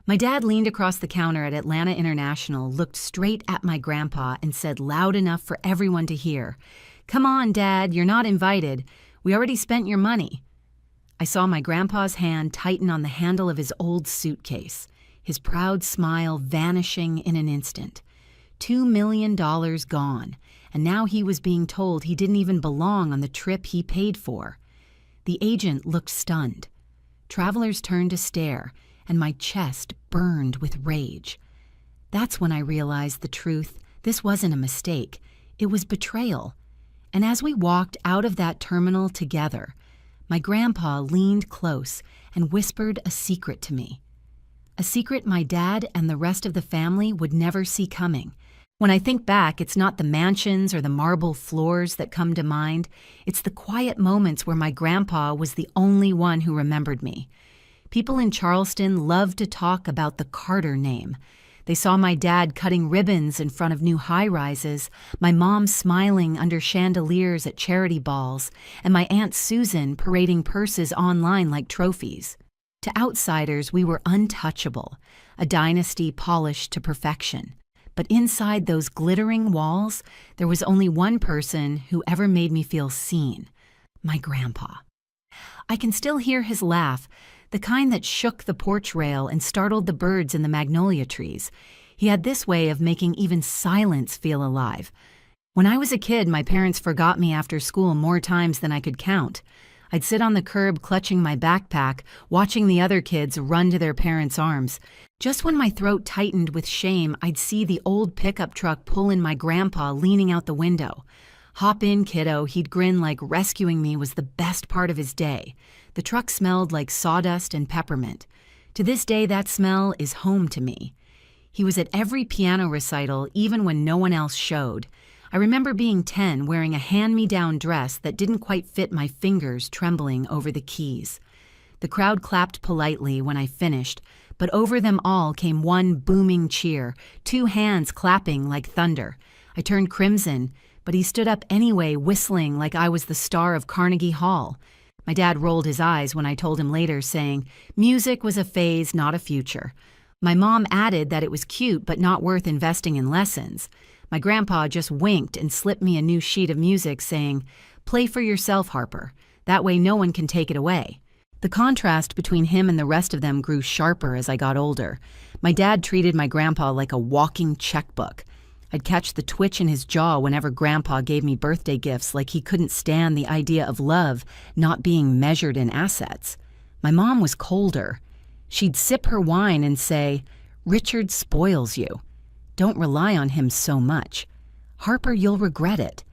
My dad leaned across the counter at Atlanta International, looked straight at my grandpa, and said loud enough for everyone to hear, "Come on, Dad, you're not invited. We already spent your money." I saw my grandpa's hand tighten on the handle of his old suitcase, his proud smile vanishing in an instant. $2 million gone, and now he was being told he didn't even belong on the trip he paid for. The agent looked stunned. Travelers turned to stare, and my chest burned with rage. That's when I realized the truth. This wasn't a mistake. It was betrayal. And as we walked out of that terminal together, my grandpa leaned close and whispered a secret to me. A secret my dad and the rest of the family would never see coming. When I think back, it's not the mansions or the marble floors that come to mind. It's the quiet moments where my grandpa was the only one who remembered me. People in Charleston loved to talk about the Carter name. They saw my dad cutting ribbons in front of new high-rises, my mom smiling under chandeliers at charity balls, and my Aunt Susan parading purses online like trophies. To outsiders, we were untouchable, a dynasty polished to perfection. But inside those glittering walls, there was only one person who ever made me feel seen: my grandpa. I can still hear his laugh, the kind that shook the porch rail and startled the birds in the magnolia trees. He had this way of making even silence feel alive. When I was a kid, my parents forgot me after school more times than I could count. I'd sit on the curb clutching my backpack, watching the other kids run to their parents' arms. Just when my throat tightened with shame, I'd see the old pickup truck pull in my grandpa leaning out the window. "Hop in, kiddo," he'd grin like rescuing me was the best part of his day. The truck smelled like sawdust and peppermint. To this day, that smell is home to me. He was at every piano recital, even when no one else showed. I remember being 10, wearing a hand-me-down dress that didn't quite fit my fingers trembling over the keys. The crowd clapped politely when I finished, but over them all came one booming cheer, two hands clapping like thunder. I turned crimson, but he stood up anyway, whistling like I was the star of Carnegie Hall. My dad rolled his eyes when I told him later, saying, "Music was a phase, not a future." My mom added that it was cute but not worth investing in lessons. My grandpa just winked and slipped me a new sheet of music, saying, "Play for yourself, Harper. That way no one can take it away." The contrast between him and the rest of them grew sharper as I got older. My dad treated my grandpa like a walking checkbook. I'd catch the twitch in his jaw whenever Grandpa gave me birthday gifts, like he couldn't stand the idea of love not being measured in assets. My mom was colder. She'd sip her wine and say, "Richard spoils you. Don't rely on him so much. Harper, you'll regret it."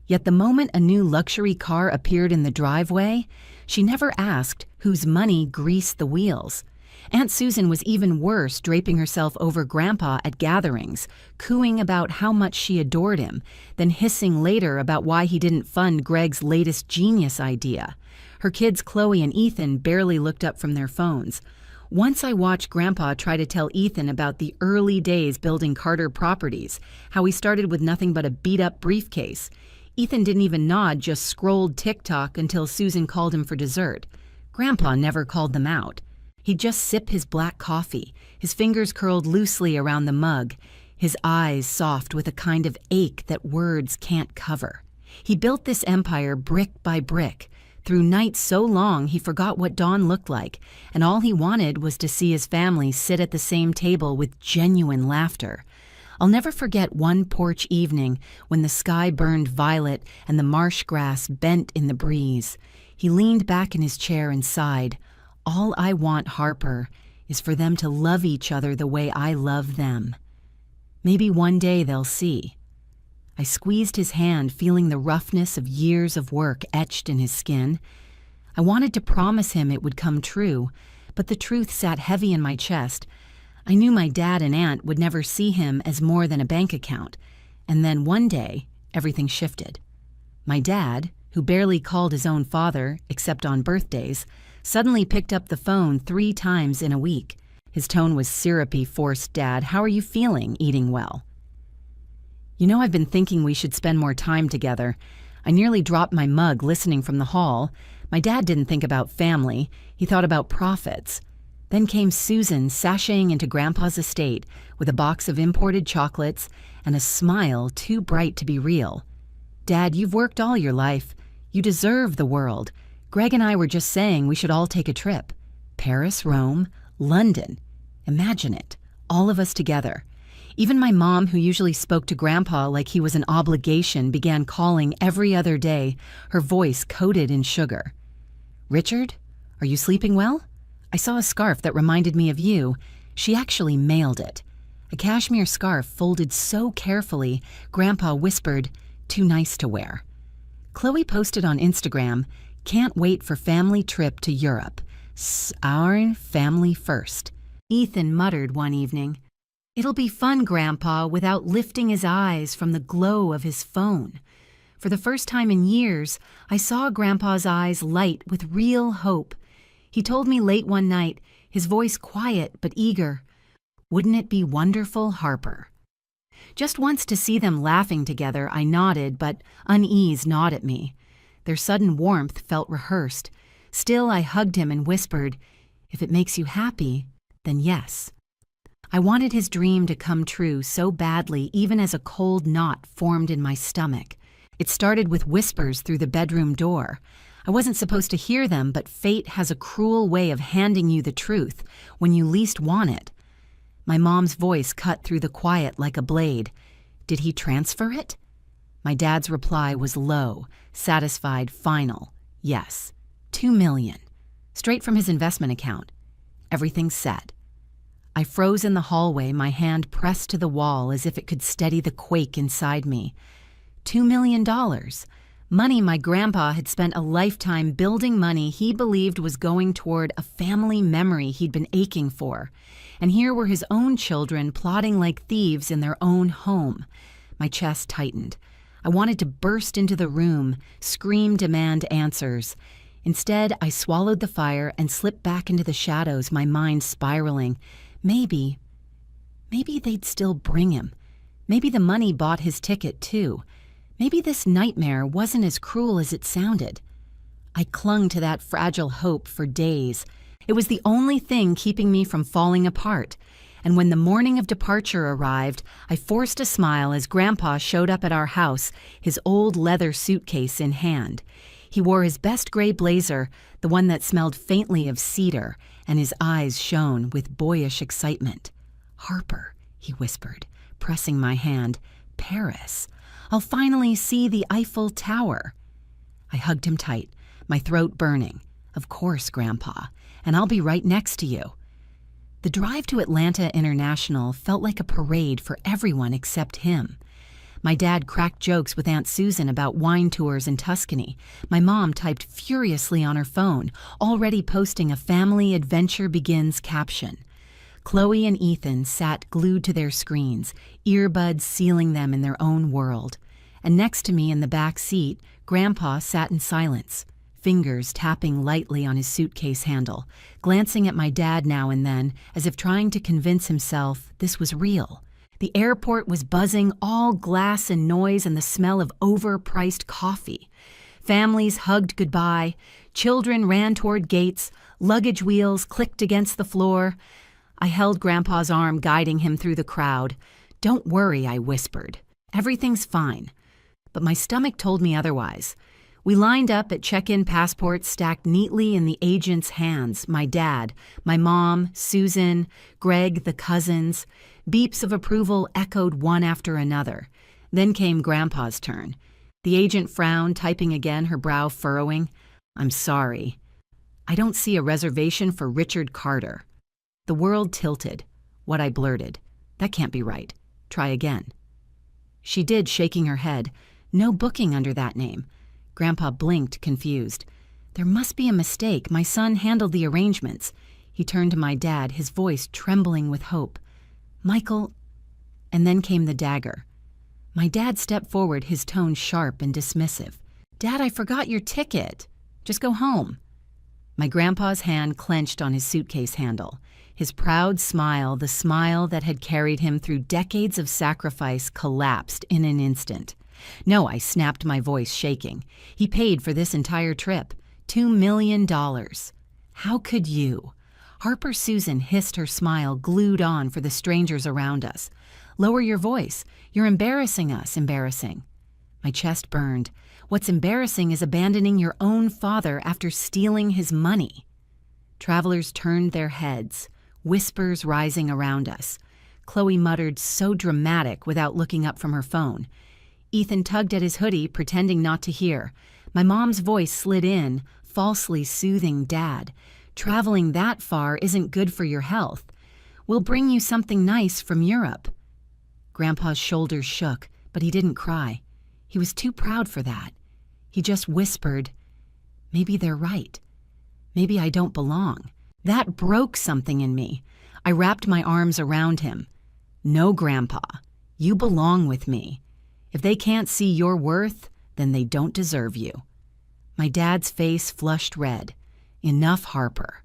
Yet the moment a new luxury car appeared in the driveway, she never asked whose money greased the wheels. Aunt Susan was even worse, draping herself over Grandpa at gatherings, cooing about how much she adored him, then hissing later about why he didn't fund Greg's latest genius idea. Her kids Chloe and Ethan barely looked up from their phones. Once I watched Grandpa try to tell Ethan about the early days building Carter Properties, how he started with nothing but a beat-up briefcase. Ethan didn't even nod, just scrolled TikTok until Susan called him for dessert. Grandpa never called them out. He'd just sip his black coffee, his fingers curled loosely around the mug, his eyes soft with a kind of ache that words can't cover. He built this empire brick by brick, through nights so long he forgot what dawn looked like, and all he wanted was to see his family sit at the same table with genuine laughter. I'll never forget one porch evening when the sky burned violet and the marsh grass bent in the breeze. He leaned back in his chair and sighed, "All I want, Harper, is for them to love each other the way I love them. Maybe one day they'll see." I squeezed his hand, feeling the roughness of years of work etched in his skin. I wanted to promise him it would come true, but the truth sat heavy in my chest. I knew my dad and aunt would never see him as more than a bank account. And then one day, everything shifted. My dad, who barely called his own father, except on birthdays, suddenly picked up the phone 3 times in a week. His tone was syrupy, forced. "Dad, how are you feeling? Eating well?" "You know, I've been thinking we should spend more time together." I nearly dropped my mug listening from the hall. My dad didn't think about family. He thought about profits. Then came Susan sashaying into Grandpa's estate with a box of imported chocolates and a smile too bright to be real. "Dad, you've worked all your life. You deserve the world. Greg and I were just saying we should all take a trip. Paris, Rome, London. Imagine it, all of us together." Even my mom, who usually spoke to Grandpa like he was an obligation, began calling every other day, her voice coated in sugar. "Richard, are you sleeping well? I saw a scarf that reminded me of you." She actually mailed it. A cashmere scarf folded so carefully, Grandpa whispered, "Too nice to wear." Chloe posted on Instagram, "Can't wait for family trip to Europe. Our family first." Ethan muttered one evening, "It'll be fun, Grandpa," without lifting his eyes from the glow of his phone. For the first time in years, I saw Grandpa's eyes light with real hope. He told me late one night, his voice quiet but eager, "Wouldn't it be wonderful, Harper?" Just once to see them laughing together, I nodded, but unease gnawed at me. Their sudden warmth felt rehearsed. Still, I hugged him and whispered, "If it makes you happy, then yes." I wanted his dream to come true so badly, even as a cold knot formed in my stomach. It started with whispers through the bedroom door. I wasn't supposed to hear them, but fate has a cruel way of handing you the truth when you least want it. My mom's voice cut through the quiet like a blade. "Did he transfer it?" My dad's reply was low, satisfied, final. "Yes. 2 million. Straight from his investment account. Everything's set." I froze in the hallway, my hand pressed to the wall as if it could steady the quake inside me. $2 million. Money my grandpa had spent a lifetime building, money he believed was going toward a family memory he'd been aching for. And here were his own children plotting like thieves in their own home. My chest tightened. I wanted to burst into the room, scream, demand answers. Instead, I swallowed the fire and slipped back into the shadows, my mind spiraling. Maybe they'd still bring him. Maybe the money bought his ticket, too. Maybe this nightmare wasn't as cruel as it sounded. I clung to that fragile hope for days. It was the only thing keeping me from falling apart. And when the morning of departure arrived, I forced a smile as Grandpa showed up at our house, his old leather suitcase in hand. He wore his best gray blazer, the one that smelled faintly of cedar, and his eyes shone with boyish excitement. "Harper," he whispered, pressing my hand. "Paris. I'll finally see the Eiffel Tower." I hugged him tight, my throat burning. "Of course, Grandpa, and I'll be right next to you." The drive to Atlanta International felt like a parade for everyone except him. My dad cracked jokes with Aunt Susan about wine tours in Tuscany. My mom typed furiously on her phone, already posting a "Family Adventure Begins" caption. Chloe and Ethan sat glued to their screens, earbuds sealing them in their own world. And next to me in the back seat, Grandpa sat in silence, fingers tapping lightly on his suitcase handle, glancing at my dad now and then as if trying to convince himself this was real. The airport was buzzing, all glass and noise and the smell of overpriced coffee. Families hugged goodbye, children ran toward gates, luggage wheels clicked against the floor. I held Grandpa's arm, guiding him through the crowd. "Don't worry," I whispered. "Everything's fine." But my stomach told me otherwise. We lined up at check-in passports stacked neatly in the agent's hands, my dad, my mom, Susan, Greg, the cousins. Beeps of approval echoed one after another. Then came Grandpa's turn. The agent frowned, typing again, her brow furrowing. "I'm sorry. I don't see a reservation for Richard Carter." The world tilted. What I blurted. "That can't be right. Try again." She did, shaking her head. "No booking under that name." Grandpa blinked, confused. "There must be a mistake. My son handled the arrangements." He turned to my dad, his voice trembling with hope. "Michael..." And then came the dagger. My dad stepped forward, his tone sharp and dismissive. "Dad, I forgot your ticket. Just go home." My grandpa's hand clenched on his suitcase handle. His proud smile, the smile that had carried him through decades of sacrifice, collapsed in an instant. "No," I snapped, my voice shaking. "He paid for this entire trip. $2 million. How could you?" Harper Susan hissed, her smile glued on for the strangers around us. "Lower your voice. You're embarrassing us, embarrassing." My chest burned. What's embarrassing is abandoning your own father after stealing his money. Travelers turned their heads, whispers rising around us. Chloe muttered, so dramatic, without looking up from her phone. Ethan tugged at his hoodie, pretending not to hear. My mom's voice slid in, falsely soothing Dad. "Traveling that far isn't good for your health. We'll bring you something nice from Europe." Grandpa's shoulders shook, but he didn't cry. He was too proud for that. He just whispered, "Maybe they're right. Maybe I don't belong." That broke something in me. I wrapped my arms around him. "No, Grandpa, you belong with me. If they can't see your worth, then they don't deserve you." My dad's face flushed red. "Enough, Harper.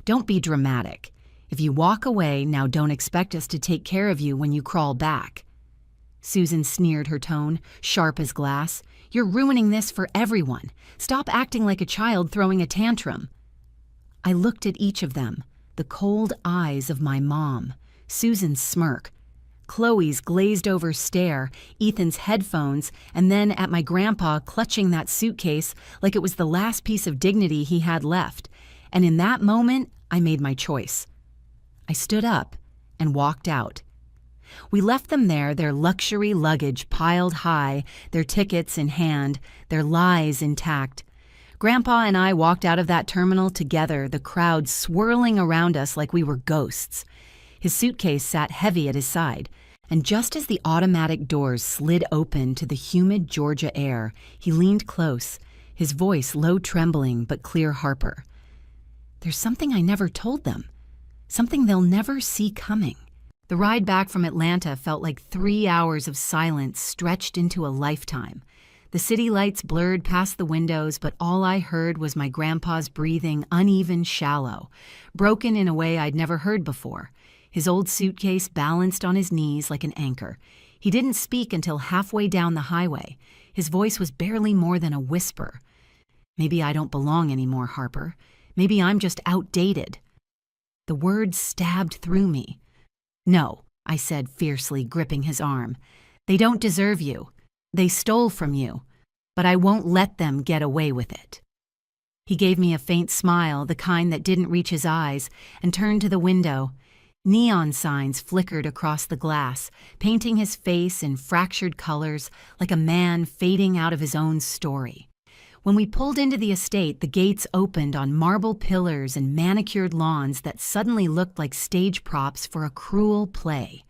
Don't be dramatic. If you walk away, now don't expect us to take care of you when you crawl back." Susan sneered, her tone sharp as glass. "You're ruining this for everyone. Stop acting like a child throwing a tantrum." I looked at each of them, the cold eyes of my mom, Susan's smirk, Chloe's glazed-over stare, Ethan's headphones, and then at my grandpa clutching that suitcase like it was the last piece of dignity he had left. And in that moment, I made my choice. I stood up and walked out. We left them there, their luxury luggage piled high, their tickets in hand, their lies intact. Grandpa and I walked out of that terminal together, the crowd swirling around us like we were ghosts. His suitcase sat heavy at his side, and just as the automatic doors slid open to the humid Georgia air, he leaned close, his voice low trembling but clear. "Harper, there's something I never told them, something they'll never see coming." The ride back from Atlanta felt like 3 hours of silence stretched into a lifetime. The city lights blurred past the windows, but all I heard was my grandpa's breathing, uneven, shallow, broken in a way I'd never heard before. His old suitcase balanced on his knees like an anchor. He didn't speak until halfway down the highway. His voice was barely more than a whisper. "Maybe I don't belong anymore, Harper. Maybe I'm just outdated." The words stabbed through me. "No," I said fiercely, gripping his arm. "They don't deserve you. They stole from you. But I won't let them get away with it." He gave me a faint smile, the kind that didn't reach his eyes, and turned to the window. Neon signs flickered across the glass, painting his face in fractured colors like a man fading out of his own story. When we pulled into the estate, the gates opened on marble pillars and manicured lawns that suddenly looked like stage props for a cruel play.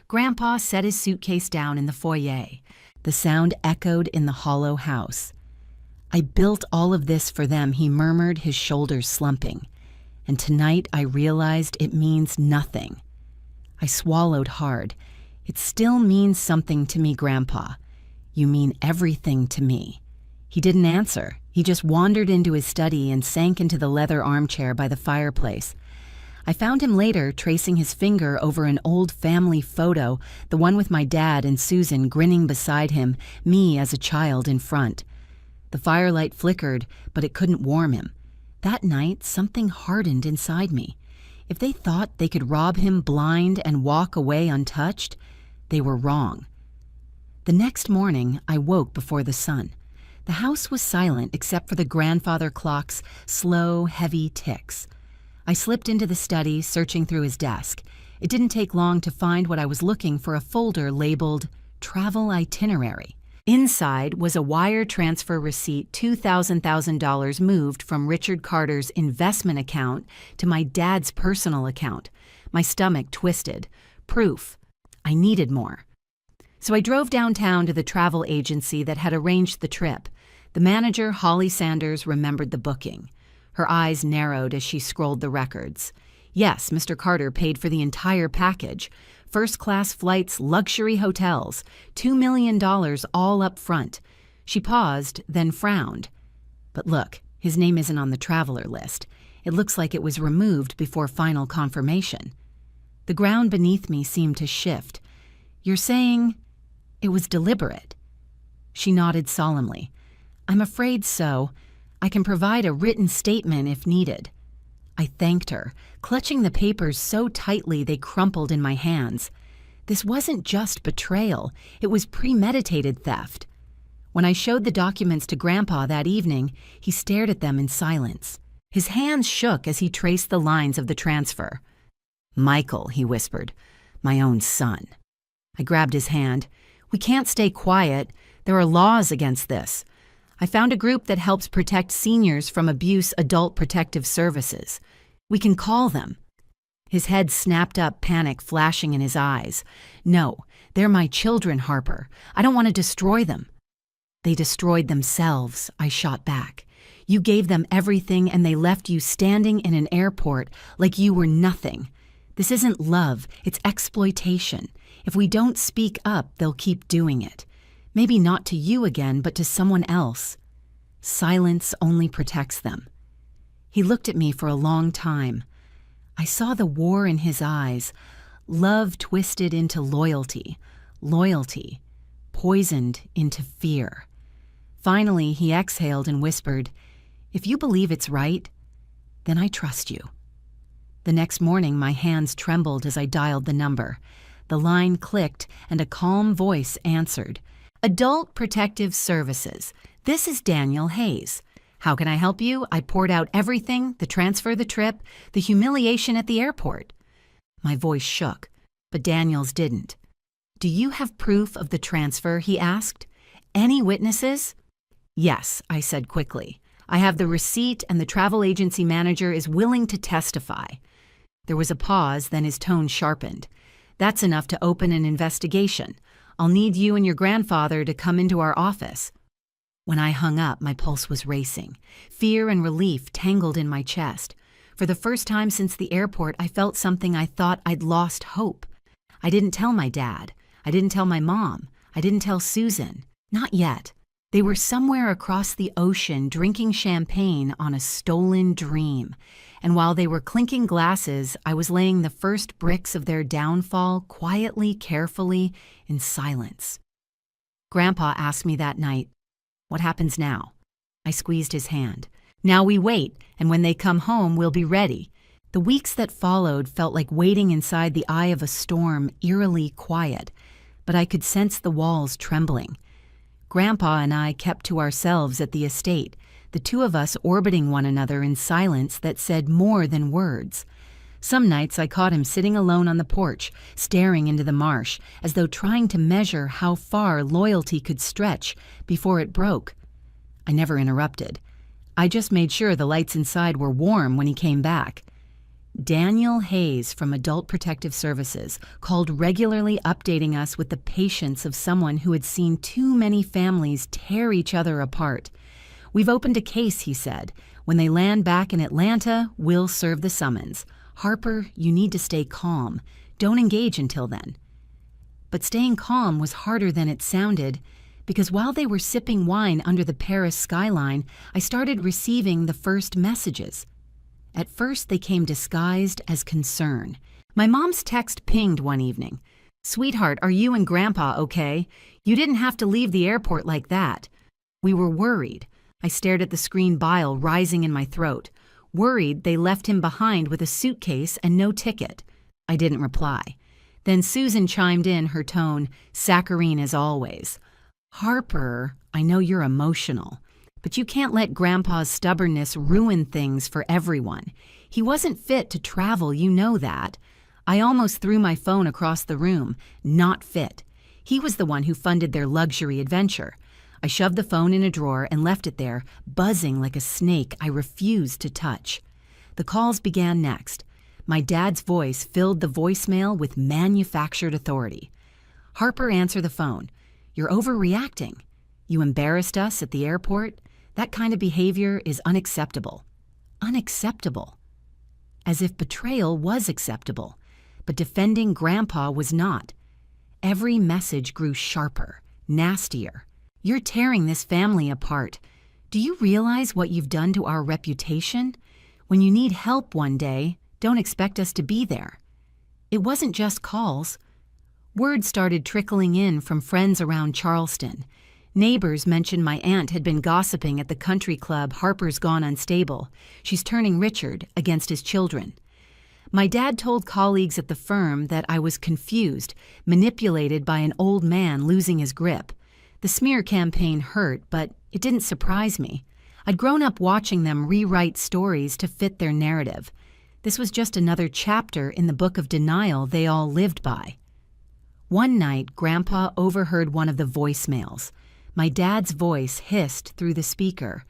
Grandpa set his suitcase down in the foyer. The sound echoed in the hollow house. "I built all of this for them," he murmured, his shoulders slumping. "And tonight I realized it means nothing." I swallowed hard. "It still means something to me, Grandpa. You mean everything to me." He didn't answer. He just wandered into his study and sank into the leather armchair by the fireplace. I found him later tracing his finger over an old family photo, the one with my dad and Susan grinning beside him, me as a child in front. The firelight flickered, but it couldn't warm him. That night, something hardened inside me. If they thought they could rob him blind and walk away untouched, they were wrong. The next morning, I woke before the sun. The house was silent except for the grandfather clock's slow, heavy ticks. I slipped into the study, searching through his desk. It didn't take long to find what I was looking for, a folder labeled Travel Itinerary. Inside was a wire transfer receipt, $2,000 moved from Richard Carter's investment account to my dad's personal account. My stomach twisted. Proof. I needed more. So I drove downtown to the travel agency that had arranged the trip. The manager, Holly Sanders, remembered the booking. Her eyes narrowed as she scrolled the records. Yes, Mr. Carter paid for the entire package. First-class flights, luxury hotels, $2 million all up front. She paused, then frowned. But look, his name isn't on the traveler list. It looks like it was removed before final confirmation. The ground beneath me seemed to shift. "You're saying it was deliberate?" She nodded solemnly. "I'm afraid so. I can provide a written statement if needed." I thanked her, clutching the papers so tightly they crumpled in my hands. This wasn't just betrayal, it was premeditated theft. When I showed the documents to Grandpa that evening, he stared at them in silence. His hands shook as he traced the lines of the transfer. "Michael," he whispered, "my own son." I grabbed his hand. "We can't stay quiet. There are laws against this. I found a group that helps protect seniors from abuse, Adult Protective Services. We can call them." His head snapped up, panic flashing in his eyes. "No, they're my children, Harper. I don't want to destroy them." "They destroyed themselves," I shot back. "You gave them everything and they left you standing in an airport like you were nothing. This isn't love, it's exploitation. If we don't speak up, they'll keep doing it. Maybe not to you again, but to someone else. Silence only protects them." He looked at me for a long time. I saw the war in his eyes, love twisted into loyalty, loyalty poisoned into fear. Finally, he exhaled and whispered, "If you believe it's right, then I trust you." The next morning, my hands trembled as I dialed the number. The line clicked and a calm voice answered. "Adult Protective Services. This is Daniel Hayes. How can I help you?" I poured out everything, the transfer, the trip, the humiliation at the airport. My voice shook, but Daniel's didn't. "Do you have proof of the transfer?" he asked. "Any witnesses?" "Yes," I said quickly. "I have the receipt and the travel agency manager is willing to testify." There was a pause, then his tone sharpened. "That's enough to open an investigation. I'll need you and your grandfather to come into our office." When I hung up, my pulse was racing. Fear and relief tangled in my chest. For the first time since the airport, I felt something I thought I'd lost hope. I didn't tell my dad. I didn't tell my mom. I didn't tell Susan. Not yet. They were somewhere across the ocean drinking champagne on a stolen dream. And while they were clinking glasses, I was laying the first bricks of their downfall quietly, carefully, in silence. Grandpa asked me that night, "What happens now?" I squeezed his hand. "Now we wait, and when they come home, we'll be ready." The weeks that followed felt like waiting inside the eye of a storm, eerily quiet, but I could sense the walls trembling. Grandpa and I kept to ourselves at the estate, the two of us orbiting one another in silence that said more than words. Some nights I caught him sitting alone on the porch, staring into the marsh, as though trying to measure how far loyalty could stretch before it broke. I never interrupted. I just made sure the lights inside were warm when he came back. Daniel Hayes from Adult Protective Services called regularly, updating us with the patience of someone who had seen too many families tear each other apart. "We've opened a case," he said. "When they land back in Atlanta, we'll serve the summons. Harper, you need to stay calm. Don't engage until then." But staying calm was harder than it sounded, because while they were sipping wine under the Paris skyline, I started receiving the first messages. At first, they came disguised as concern. My mom's text pinged one evening. "Sweetheart, are you and Grandpa okay? You didn't have to leave the airport like that." We were worried. I stared at the screen, bile rising in my throat. Worried they left him behind with a suitcase and no ticket. I didn't reply. Then Susan chimed in, her tone saccharine as always. "Harper, I know you're emotional, but you can't let Grandpa's stubbornness ruin things for everyone. He wasn't fit to travel, you know that." I almost threw my phone across the room. Not fit. He was the one who funded their luxury adventure. I shoved the phone in a drawer and left it there, buzzing like a snake I refused to touch. The calls began next. My dad's voice filled the voicemail with manufactured authority. "Harper, answer the phone. You're overreacting. You embarrassed us at the airport. That kind of behavior is unacceptable." Unacceptable. As if betrayal was acceptable, but defending Grandpa was not. Every message grew sharper, nastier. "You're tearing this family apart. Do you realize what you've done to our reputation? When you need help one day, don't expect us to be there." It wasn't just calls. Word started trickling in from friends around Charleston. Neighbors mentioned my aunt had been gossiping at the country club Harper's gone unstable. She's turning Richard against his children. My dad told colleagues at the firm that I was confused, manipulated by an old man losing his grip. The smear campaign hurt, but it didn't surprise me. I'd grown up watching them rewrite stories to fit their narrative. This was just another chapter in the book of denial they all lived by. One night, Grandpa overheard one of the voicemails. My dad's voice hissed through the speaker.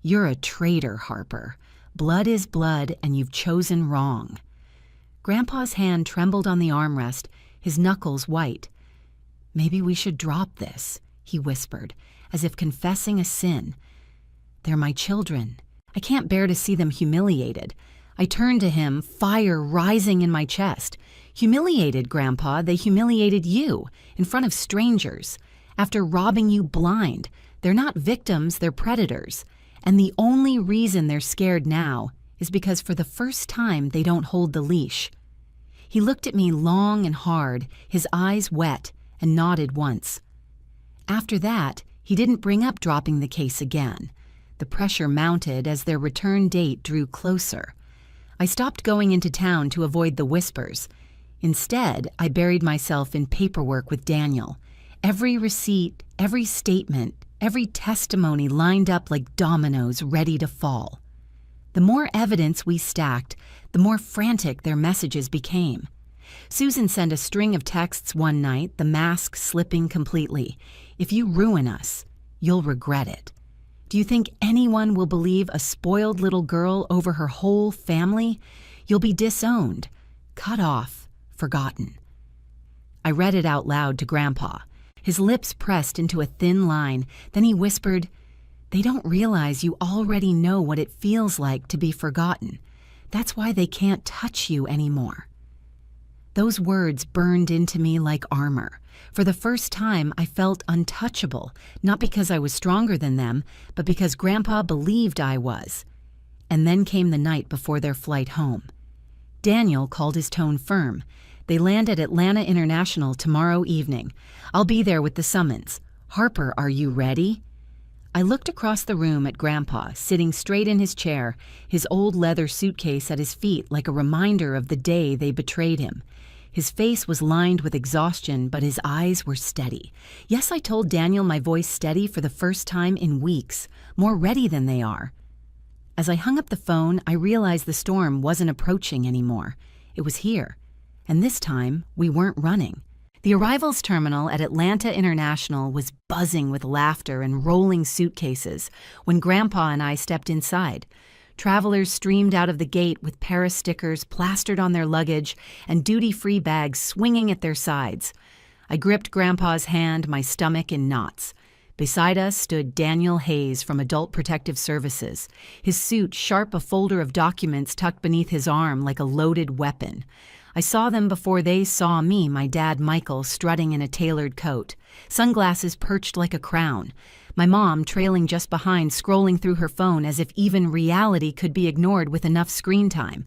"You're a traitor, Harper. Blood is blood, and you've chosen wrong." Grandpa's hand trembled on the armrest, his knuckles white. "Maybe we should drop this," he whispered, as if confessing a sin. "They're my children. I can't bear to see them humiliated." I turned to him, fire rising in my chest. "Humiliated, Grandpa. They humiliated you, in front of strangers. After robbing you blind. They're not victims, they're predators. And the only reason they're scared now is because for the first time they don't hold the leash." He looked at me long and hard, his eyes wet, and nodded once. After that, he didn't bring up dropping the case again. The pressure mounted as their return date drew closer. I stopped going into town to avoid the whispers. Instead, I buried myself in paperwork with Daniel. Every receipt, every statement, every testimony lined up like dominoes ready to fall. The more evidence we stacked, the more frantic their messages became. Susan sent a string of texts one night, the mask slipping completely. "If you ruin us, you'll regret it. Do you think anyone will believe a spoiled little girl over her whole family? You'll be disowned, cut off, forgotten." I read it out loud to Grandpa. His lips pressed into a thin line. Then he whispered, "They don't realize you already know what it feels like to be forgotten. That's why they can't touch you anymore." Those words burned into me like armor. For the first time, I felt untouchable, not because I was stronger than them, but because Grandpa believed I was. And then came the night before their flight home. Daniel called his tone firm. "They land at Atlanta International tomorrow evening. I'll be there with the summons. Harper, are you ready?" I looked across the room at Grandpa, sitting straight in his chair, his old leather suitcase at his feet like a reminder of the day they betrayed him. His face was lined with exhaustion, but his eyes were steady. Yes, I told Daniel my voice steady for the first time in weeks, more ready than they are. As I hung up the phone, I realized the storm wasn't approaching anymore. It was here. And this time, we weren't running. The arrivals terminal at Atlanta International was buzzing with laughter and rolling suitcases when Grandpa and I stepped inside. Travelers streamed out of the gate with Paris stickers plastered on their luggage and duty-free bags swinging at their sides. I gripped Grandpa's hand, my stomach in knots. Beside us stood Daniel Hayes from Adult Protective Services, his suit sharp a folder of documents tucked beneath his arm like a loaded weapon. I saw them before they saw me, my dad Michael strutting in a tailored coat, sunglasses perched like a crown, my mom trailing just behind scrolling through her phone as if even reality could be ignored with enough screen time.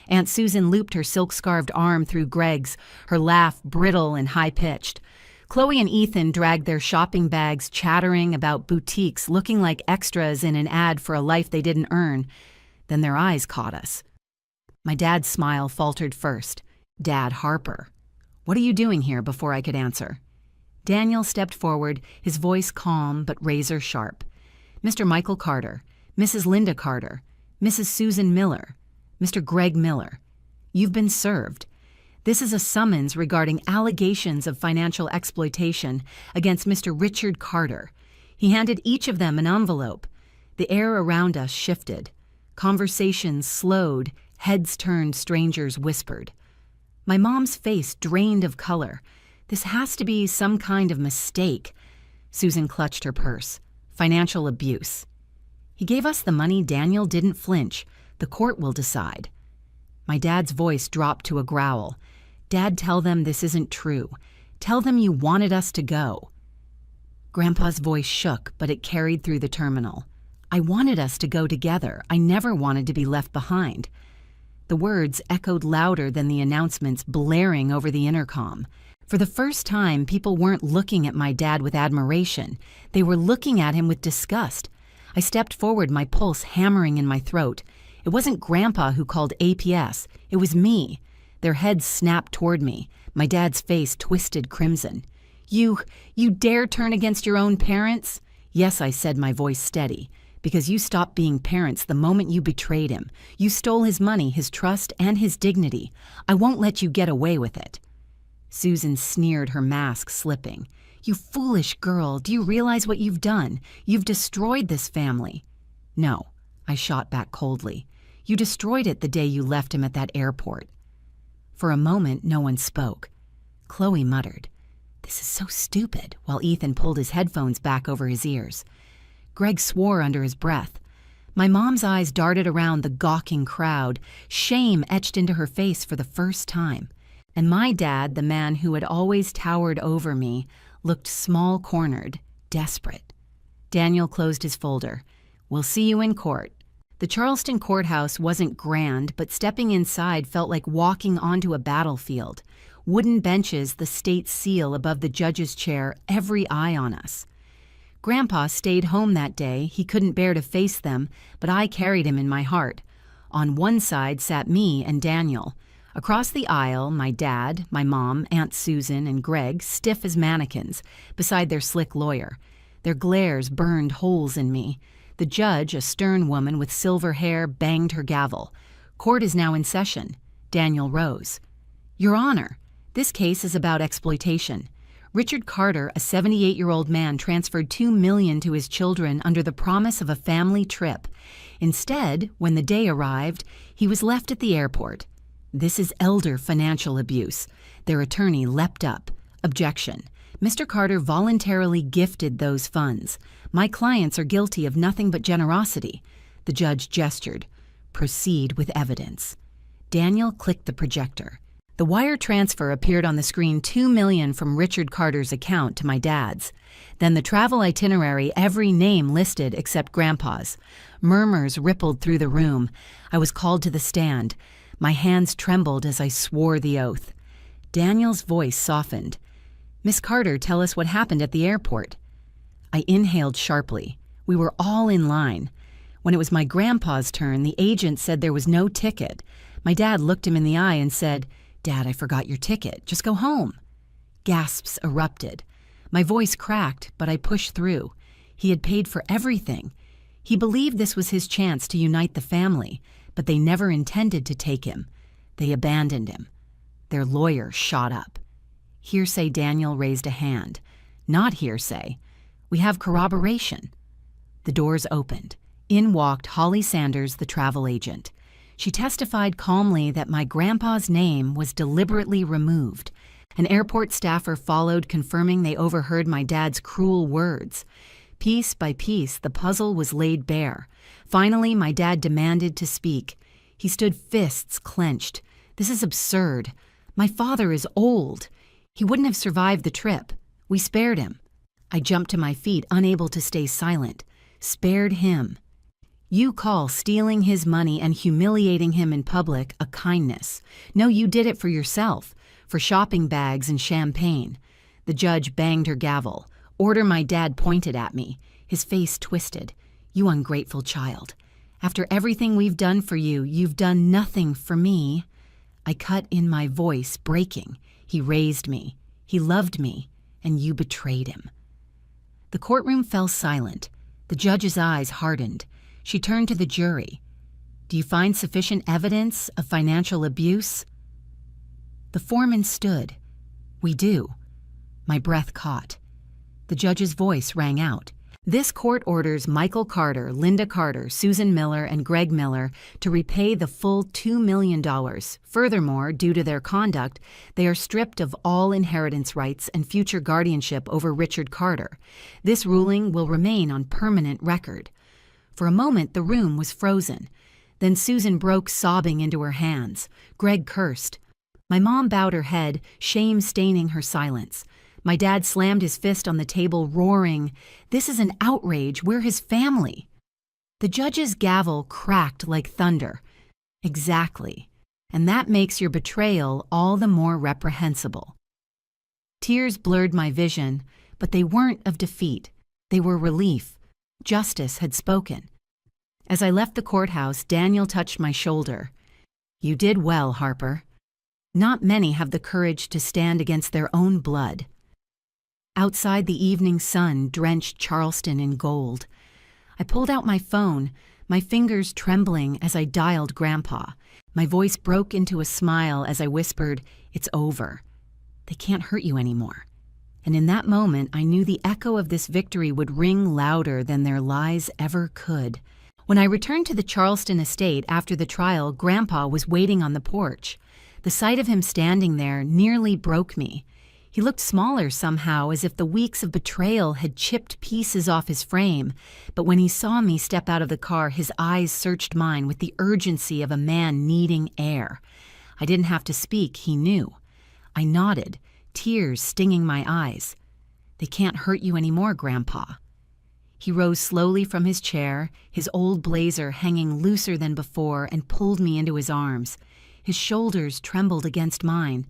Aunt Susan looped her silk-scarved arm through Greg's, her laugh brittle and high-pitched. Chloe and Ethan dragged their shopping bags chattering about boutiques looking like extras in an ad for a life they didn't earn. Then their eyes caught us. My dad's smile faltered first. "Dad Harper. What are you doing here?" before I could answer. Daniel stepped forward, his voice calm but razor sharp. "Mr. Michael Carter, Mrs. Linda Carter, Mrs. Susan Miller, Mr. Greg Miller. You've been served. This is a summons regarding allegations of financial exploitation against Mr. Richard Carter." He handed each of them an envelope. The air around us shifted. Conversations slowed, heads turned, strangers whispered. My mom's face drained of color. This has to be some kind of mistake. Susan clutched her purse. Financial abuse. He gave us the money. Daniel didn't flinch. The court will decide. My dad's voice dropped to a growl. "Dad, tell them this isn't true. Tell them you wanted us to go." Grandpa's voice shook, but it carried through the terminal. "I wanted us to go together. I never wanted to be left behind." The words echoed louder than the announcements blaring over the intercom. For the first time, people weren't looking at my dad with admiration. They were looking at him with disgust. I stepped forward, my pulse hammering in my throat. It wasn't Grandpa who called APS. It was me. Their heads snapped toward me. My dad's face twisted crimson. You dare turn against your own parents? Yes, I said, my voice steady. Because you stopped being parents the moment you betrayed him. You stole his money, his trust, and his dignity. I won't let you get away with it. Susan sneered, her mask slipping. You foolish girl, do you realize what you've done? You've destroyed this family. No, I shot back coldly. You destroyed it the day you left him at that airport. For a moment, no one spoke. Chloe muttered, "This is so stupid," while Ethan pulled his headphones back over his ears. Greg swore under his breath. My mom's eyes darted around the gawking crowd, shame etched into her face for the first time. And my dad, the man who had always towered over me, looked small-cornered, desperate. Daniel closed his folder. "We'll see you in court." The Charleston courthouse wasn't grand, but stepping inside felt like walking onto a battlefield. Wooden benches, the state seal above the judge's chair, every eye on us. Grandpa stayed home that day. He couldn't bear to face them, but I carried him in my heart. On one side sat me and Daniel. Across the aisle, my dad, my mom, Aunt Susan, and Greg, stiff as mannequins, beside their slick lawyer. Their glares burned holes in me. The judge, a stern woman with silver hair, banged her gavel. "Court is now in session." Daniel rose. "Your Honor, this case is about exploitation. Richard Carter, a 78-year-old man, transferred $2 million to his children under the promise of a family trip. Instead, when the day arrived, he was left at the airport. This is elder financial abuse." Their attorney leapt up. "Objection. Mr. Carter voluntarily gifted those funds. My clients are guilty of nothing but generosity." The judge gestured. "Proceed with evidence." Daniel clicked the projector. The wire transfer appeared on the screen, $2 million from Richard Carter's account to my dad's. Then the travel itinerary, every name listed except Grandpa's. Murmurs rippled through the room. I was called to the stand. My hands trembled as I swore the oath. Daniel's voice softened. "Miss Carter, tell us what happened at the airport." I inhaled sharply. We were all in line. When it was my grandpa's turn, the agent said there was no ticket. My dad looked him in the eye and said, "Dad, I forgot your ticket. Just go home." Gasps erupted. My voice cracked, but I pushed through. He had paid for everything. He believed this was his chance to unite the family, but they never intended to take him. They abandoned him. Their lawyer shot up. Hearsay. Daniel raised a hand. "Not hearsay. We have corroboration." The doors opened. In walked Holly Sanders, the travel agent. She testified calmly that my grandpa's name was deliberately removed. An airport staffer followed, confirming they overheard my dad's cruel words. Piece by piece, the puzzle was laid bare. Finally, my dad demanded to speak. He stood, fists clenched. "This is absurd. My father is old. He wouldn't have survived the trip. We spared him." I jumped to my feet, unable to stay silent. "Spared him. You call stealing his money and humiliating him in public a kindness. No, you did it for yourself, for shopping bags and champagne." The judge banged her gavel. Order. My dad pointed at me. His face twisted. "You ungrateful child. After everything we've done for you, you've done nothing for me." I cut in, my voice breaking. "He raised me. He loved me. And you betrayed him." The courtroom fell silent. The judge's eyes hardened. She turned to the jury. "Do you find sufficient evidence of financial abuse?" The foreman stood. "We do." My breath caught. The judge's voice rang out. "This court orders Michael Carter, Linda Carter, Susan Miller, and Greg Miller to repay the full $2 million. Furthermore, due to their conduct, they are stripped of all inheritance rights and future guardianship over Richard Carter. This ruling will remain on permanent record." For a moment, the room was frozen. Then Susan broke, sobbing into her hands. Greg cursed. My mom bowed her head, shame staining her silence. My dad slammed his fist on the table, roaring, "This is an outrage. We're his family." The judge's gavel cracked like thunder. "Exactly. And that makes your betrayal all the more reprehensible." Tears blurred my vision, but they weren't of defeat. They were relief. Justice had spoken. As I left the courthouse, Daniel touched my shoulder. "You did well, Harper. Not many have the courage to stand against their own blood." Outside, the evening sun drenched Charleston in gold. I pulled out my phone, my fingers trembling as I dialed Grandpa. My voice broke into a smile as I whispered, "It's over. They can't hurt you anymore." And in that moment, I knew the echo of this victory would ring louder than their lies ever could. When I returned to the Charleston estate after the trial, Grandpa was waiting on the porch. The sight of him standing there nearly broke me. He looked smaller somehow, as if the weeks of betrayal had chipped pieces off his frame. But when he saw me step out of the car, his eyes searched mine with the urgency of a man needing air. I didn't have to speak, he knew. I nodded, tears stinging my eyes. "They can't hurt you anymore, Grandpa." He rose slowly from his chair, his old blazer hanging looser than before, and pulled me into his arms. His shoulders trembled against mine.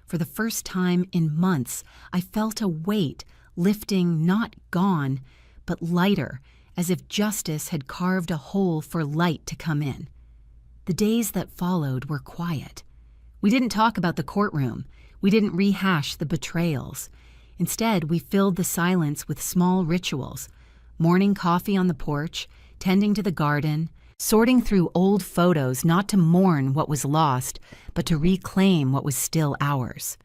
For the first time in months, I felt a weight lifting, not gone, but lighter, as if justice had carved a hole for light to come in. The days that followed were quiet. We didn't talk about the courtroom. We didn't rehash the betrayals. Instead, we filled the silence with small rituals: morning coffee on the porch, tending to the garden, sorting through old photos not to mourn what was lost, but to reclaim what was still ours.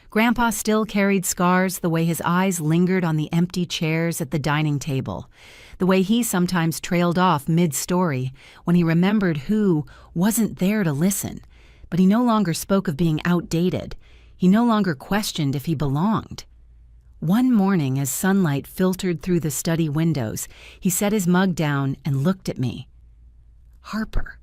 Grandpa still carried scars, the way his eyes lingered on the empty chairs at the dining table, the way he sometimes trailed off mid-story when he remembered who wasn't there to listen. But he no longer spoke of being outdated. He no longer questioned if he belonged. One morning, as sunlight filtered through the study windows, he set his mug down and looked at me. "Harper,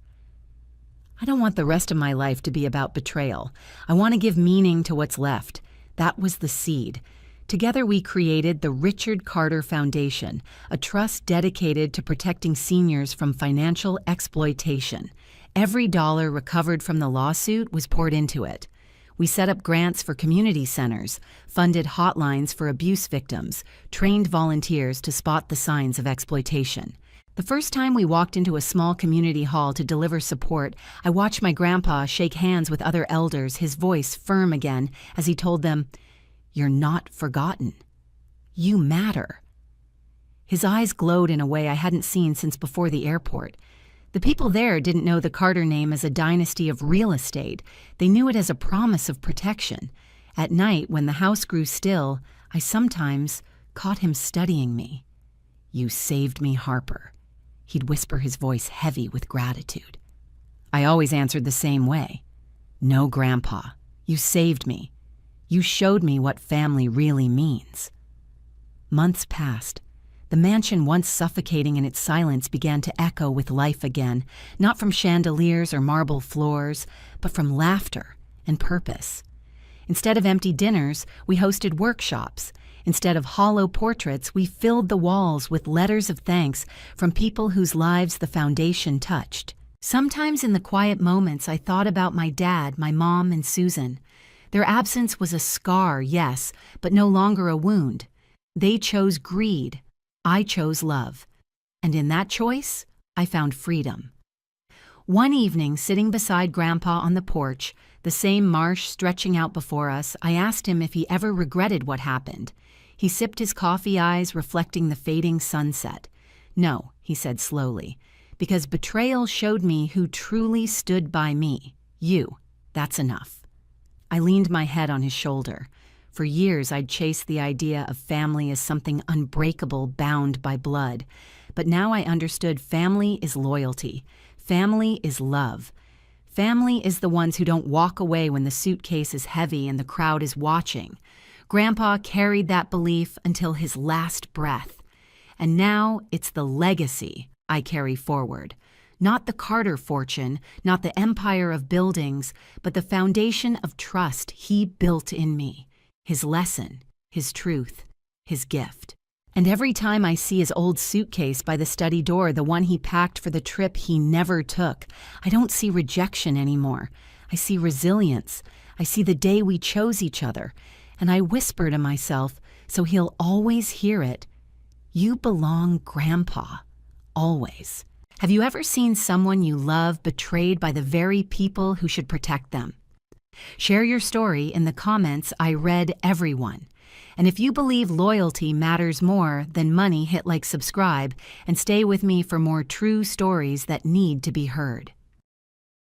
I don't want the rest of my life to be about betrayal. I want to give meaning to what's left." That was the seed. Together we created the Richard Carter Foundation, a trust dedicated to protecting seniors from financial exploitation. Every dollar recovered from the lawsuit was poured into it. We set up grants for community centers, funded hotlines for abuse victims, trained volunteers to spot the signs of exploitation. The first time we walked into a small community hall to deliver support, I watched my grandpa shake hands with other elders, his voice firm again as he told them, "You're not forgotten. You matter." His eyes glowed in a way I hadn't seen since before the airport. The people there didn't know the Carter name as a dynasty of real estate. They knew it as a promise of protection. At night, when the house grew still, I sometimes caught him studying me. "You saved me, Harper." He'd whisper, his voice heavy with gratitude. I always answered the same way. "No, Grandpa, you saved me. You showed me what family really means." Months passed. The mansion, once suffocating in its silence, began to echo with life again, not from chandeliers or marble floors, but from laughter and purpose. Instead of empty dinners, we hosted workshops. Instead of hollow portraits, we filled the walls with letters of thanks from people whose lives the foundation touched. Sometimes in the quiet moments, I thought about my dad, my mom, and Susan. Their absence was a scar, yes, but no longer a wound. They chose greed. I chose love. And in that choice, I found freedom. One evening, sitting beside Grandpa on the porch, the same marsh stretching out before us, I asked him if he ever regretted what happened. He sipped his coffee, eyes reflecting the fading sunset. "No," he said slowly, "because betrayal showed me who truly stood by me. You. That's enough." I leaned my head on his shoulder. For years, I'd chased the idea of family as something unbreakable, bound by blood. But now I understood family is loyalty. Family is love. Family is the ones who don't walk away when the suitcase is heavy and the crowd is watching. Grandpa carried that belief until his last breath. And now it's the legacy I carry forward. Not the Carter fortune, not the empire of buildings, but the foundation of trust he built in me. His lesson, his truth, his gift. And every time I see his old suitcase by the study door, the one he packed for the trip he never took, I don't see rejection anymore. I see resilience. I see the day we chose each other. and I whisper to myself so he'll always hear it, "You belong, Grandpa, always." Have you ever seen someone you love betrayed by the very people who should protect them? Share your story in the comments. I read everyone. And if you believe loyalty matters more than money, hit like, subscribe, and stay with me for more true stories that need to be heard.